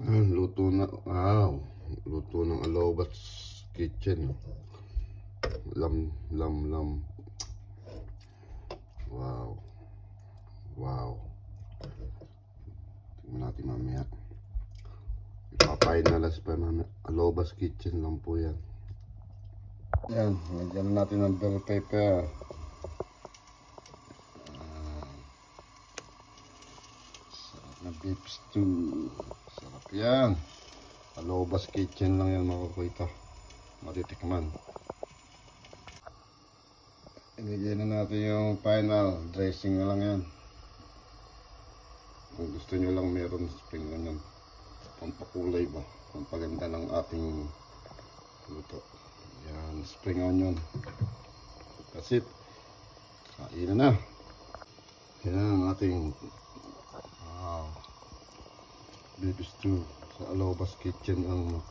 Luto na, luto ng Alobas Kitchen. Lam. Wow. Wow. Tingnan natin mamaya. Ipapinalas pa mamaya. Alobas Kitchen lang po yan. Yan, lagyan natin ng bell pepper. Sarap na beef stew. Sarap yan. Alobas Kitchen lang yan mga kuya. Matitikman. Ilagyan na natin yung final dressing na lang yan. Kung gusto nyo lang meron spring onion, pampakulay ba, pampaganda ng ating luto. Yan, spring onion. That's it. Kain na. Yan ang ating beef stew sa Alobas Kitchen ang